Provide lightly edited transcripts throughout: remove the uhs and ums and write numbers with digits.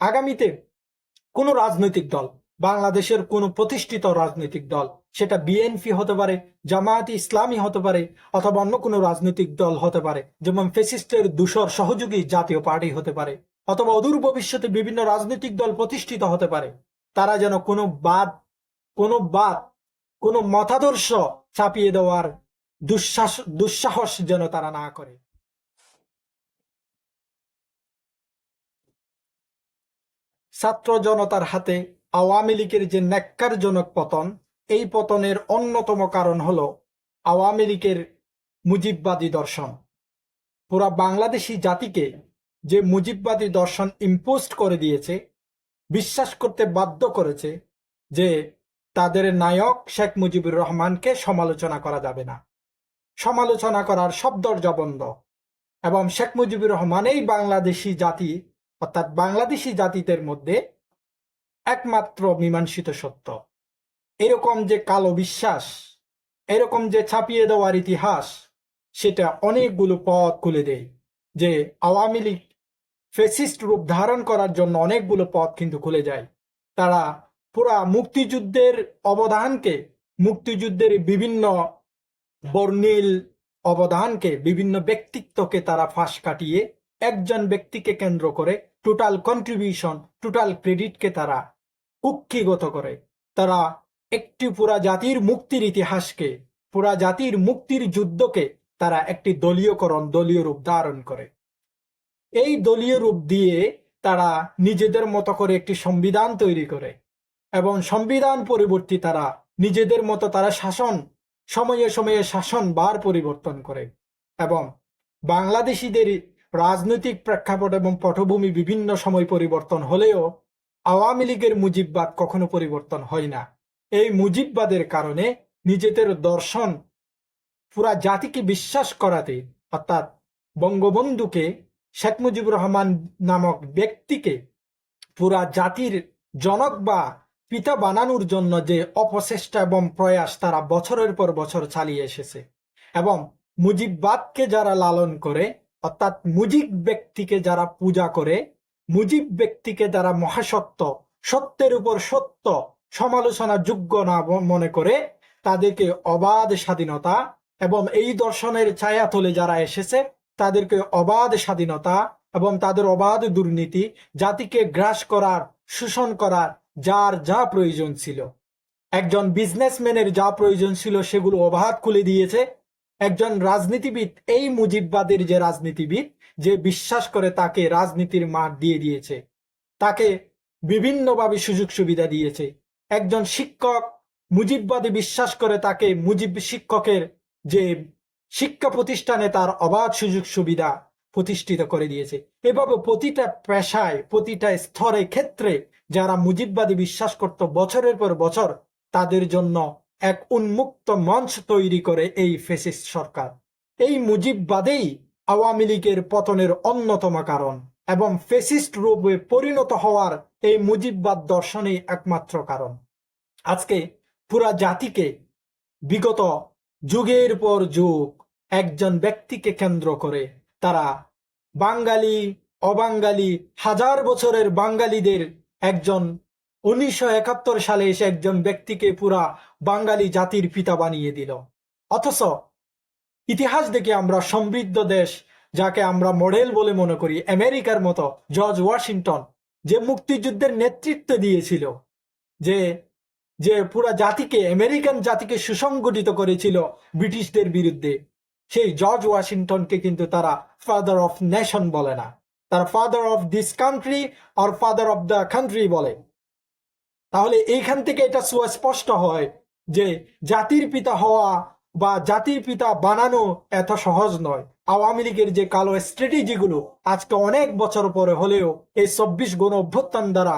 আগামীতে কোনো রাজনৈতিক দল, বাংলাদেশের কোনো প্রতিষ্ঠিত রাজনৈতিক দল, সেটা বিএনপি হতে পারে, জামায়াতে ইসলামী হতে পারে, অথবা অন্য কোনো রাজনৈতিক দল হতে পারে, যেমন ফ্যাসিস্টের দূষর সহযোগী জাতীয় পার্টি হতে পারে, অথবা অদূর ভবিষ্যতে বিভিন্ন রাজনৈতিক দল প্রতিষ্ঠিত হতে পারে, তারা যেন কোনো কোনো মতাদর্শ চাপিয়ে দেওয়ার দুঃসাহস যেন তারা না করে। ছাত্র জনতার হাতে আওয়ামী লীগের যে ন্যাক্কারজনক পতন, এই পতনের অন্যতম কারণ হলো আওয়ামী লীগের মুজিববাদী দর্শন। পুরা বাংলাদেশি জাতিকে যে মুজিববাদী দর্শন ইম্পোজ করে দিয়েছে, বিশ্বাস করতে বাধ্য করেছে যে তাদের নায়ক শেখ মুজিবুর রহমানকে সমালোচনা করা যাবে না, সমালোচনা করার সব দরজা বন্ধ, এবং শেখ মুজিবুর রহমান এই বাংলাদেশি জাতি অর্থাৎ বাংলাদেশি জাতিদের মধ্যে একমাত্র মীমাংসিত সত্য। এরকম যে কালো বিশ্বাস, এরকম যে ছাপিয়ে দেওয়ার ইতিহাস, সেটা অনেকগুলো পথ খুলে দেয় যে আওয়ামী লীগ ফ্যাসিস্ট রূপ ধারণ করার জন্য অনেকগুলো পথ কিন্তু খুলে যায়। তারা পুরা মুক্তিযুদ্ধের অবদানকে, মুক্তিযুদ্ধের বিভিন্ন বর্ণিল অবদানকে, বিভিন্ন ব্যক্তিত্বকে তারা ফাঁস কাটিয়ে একজন ব্যক্তিকে কেন্দ্র করে টোটাল কন্ট্রিবিউশন, টোটাল ক্রেডিটকে তারা কুক্ষিগত করে। তারা একটি পুরা জাতির মুক্তির ইতিহাসকে, পুরা জাতির মুক্তির যুদ্ধকে তারা একটি দলীয় রূপ ধারণ করে। এই দলীয় রূপ দিয়ে তারা নিজেদের মতো করে একটি সংবিধান তৈরি করে, এবং সংবিধান পরিবর্তী তারা নিজেদের মতো তারা সময়ে সময়ে শাসন বার পরিবর্তন করে। এবং বাংলাদেশিদের রাজনৈতিক প্রেক্ষাপট এবং পটভূমি বিভিন্ন সময় পরিবর্তন হলেও আওয়ামী লীগের মুজিববাদ কখনো পরিবর্তন হয় না। এই মুজিববাদের কারণে নিজেদের দর্শন পুরা জাতিকে বিশ্বাস করাতে, অর্থাৎ বঙ্গবন্ধুকে, শেখ মুজিবুর রহমান নামক ব্যক্তিকে পুরা জাতির জনক বা পিতা বানানোর জন্য যে অপচেষ্টা এবং প্রয়াস তারা বছরের পর বছর চালিয়ে এসেছে, এবং মুজিববাদকে যারা লালন করে, অর্থাৎ মুজিব ব্যক্তিকে যারা পূজা করে, মুজিব ব্যক্তিকে যারা মহাসত্য, সত্যের উপর সত্য, সমালোচনা যোগ্য না মনে করে, তাদেরকে অবাধ স্বাধীনতা, এবং এই দর্শনের ছায়াতলে যারা এসেছে তাদেরকে অবাধ স্বাধীনতা এবং তাদের অবাধ দুর্নীতি, জাতিকে গ্রাস করার, শোষণ করার যার যা প্রয়োজন ছিল, একজন বিজনেসম্যানের যা প্রয়োজন ছিল সেগুলো অবাধ খুলে দিয়েছে। একজন রাজনীতিবিদ, এই মুজিববাদের যে রাজনীতিবিদ, যে বিশ্বাস করে তাকে রাজনীতির মাঠ দিয়ে দিয়েছে, তাকে বিভিন্নভাবে সুযোগ সুবিধা দিয়েছে। একজন শিক্ষক মুজিববাদী বিশ্বাস করে তাকে মুজিব শিক্ষকের যে শিক্ষা প্রতিষ্ঠানে তার অবাধ সুযোগ সুবিধা প্রতিষ্ঠিত করে দিয়েছে। এভাবে প্রতিটা পেশায়, প্রতিটা স্তরে, ক্ষেত্রে যারা মুজিববাদী বিশ্বাস করত বছরের পর বছর, তাদের জন্য এক উন্মুক্ত মঞ্চ তৈরি করে এই ফ্যাসিস্ট সরকার। এই মুজিববাদেই আওয়ামী লীগের পতনের অন্যতম কারণ, এবং ফ্যাসিস্ট রূপে পরিণত হওয়ার এই মুজিববাদ দর্শনই একমাত্র কারণ। আজকে পুরা জাতিকে বিগত যুগের পর যুগ একজন ব্যক্তিকে কেন্দ্র করে তারা বাঙালি, অবাঙালি, হাজার বছরের বাঙালিদের একজন 1971 সালে এসে একজন ব্যক্তিকে পুরা বাঙালি জাতির পিতা বানিয়ে দিল। অথচ ইতিহাস দেখে আমরা সমৃদ্ধ দেশ, যাকে আমরা মডেল বলে মনে করি, আমেরিকার মতো, জর্জ ওয়াশিংটন যে মুক্তিযুদ্ধের নেতৃত্ব দিয়েছিল, যে যে পুরা জাতিকে, আমেরিকান জাতিকে সুসংগঠিত করেছিল ব্রিটিশদের বিরুদ্ধে, সেই জর্জ ওয়াশিংটনকে কিন্তু তারা ফাদার অফ নেশন বলে না, তারা father of this country or father of the country বলে। তাহলে এইখান থেকে এটা সুস্পষ্ট হয় যে জাতির পিতা হওয়া বা জাতির পিতা বানানো এত সহজ নয়। আওয়ামী লীগের যে কালো স্ট্র্যাটেজিগুলো আজকে অনেক বছর পরে হলেও এই 24 গণ অভ্যুত্থান দ্বারা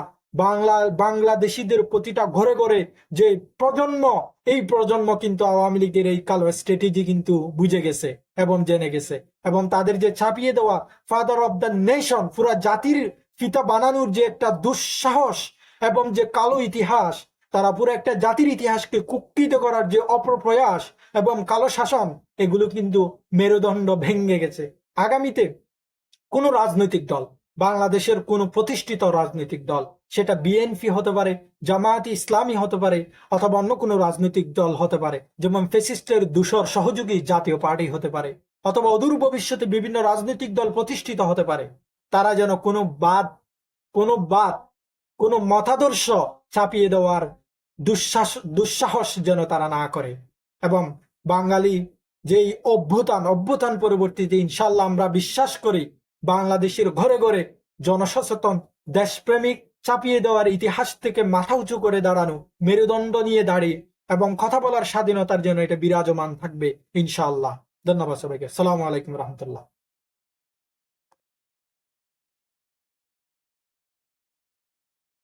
বাংলাদেশিদের প্রতিটা ঘরে ঘরে যে প্রজন্ম, এই প্রজন্ম কিন্তু আওয়ামী লীগের এই কালো স্ট্র্যাটেজি কিন্তু বুঝে গেছে এবং জেনে গেছে, এবং তাদের যে ছাপিয়ে দেওয়া ফাদার অফ দ্য নেশন, পুরা জাতির পিতা বানানোর যে একটা দুঃসাহস এবং যে কালো ইতিহাস, তারা পুরো একটা জাতির ইতিহাসকে কুক্ষিত করার যে অপপ্রয়াস এবং কালো শাসন, এগুলো কিন্তু মেরুদণ্ড ভেঙে গেছে। আগামীতে কোনো রাজনৈতিক দল, বাংলাদেশের কোনো প্রতিষ্ঠিত রাজনৈতিক দল, সেটা বিএনপি হতে পারে, জামায়াতে ইসলামী হতে পারে, অথবা অন্য কোনো রাজনৈতিক দল হতে পারে, যেমন ফ্যাসিস্টের দূষর সহযোগী জাতীয় পার্টি হতে পারে, অথবা অদূর ভবিষ্যতে বিভিন্ন রাজনৈতিক দল প্রতিষ্ঠিত হতে পারে, তারা যেন কোনো কোনো মতাদর্শ চাপিয়ে দেওয়ার দুঃসাহস যেন তারা না করে। এবং বাঙালি যেই অভ্যুত্থান পরবর্তীতে ইনশাল্লাহ আমরা বিশ্বাস করি বাংলাদেশের ঘরে ঘরে জনসচেতন দেশপ্রেমিক চাপিয়ে দেওয়ার ইতিহাস থেকে মাথা উঁচু করে দাঁড়ানো, মেরুদণ্ড নিয়ে দাঁড়িয়ে এবং কথা বলার স্বাধীনতার জন্য এটা বিরাজমান থাকবে ইনশাআল্লাহ। ধন্যবাদ সবাইকে। আসসালামু আলাইকুম রহমতুল্লাহ।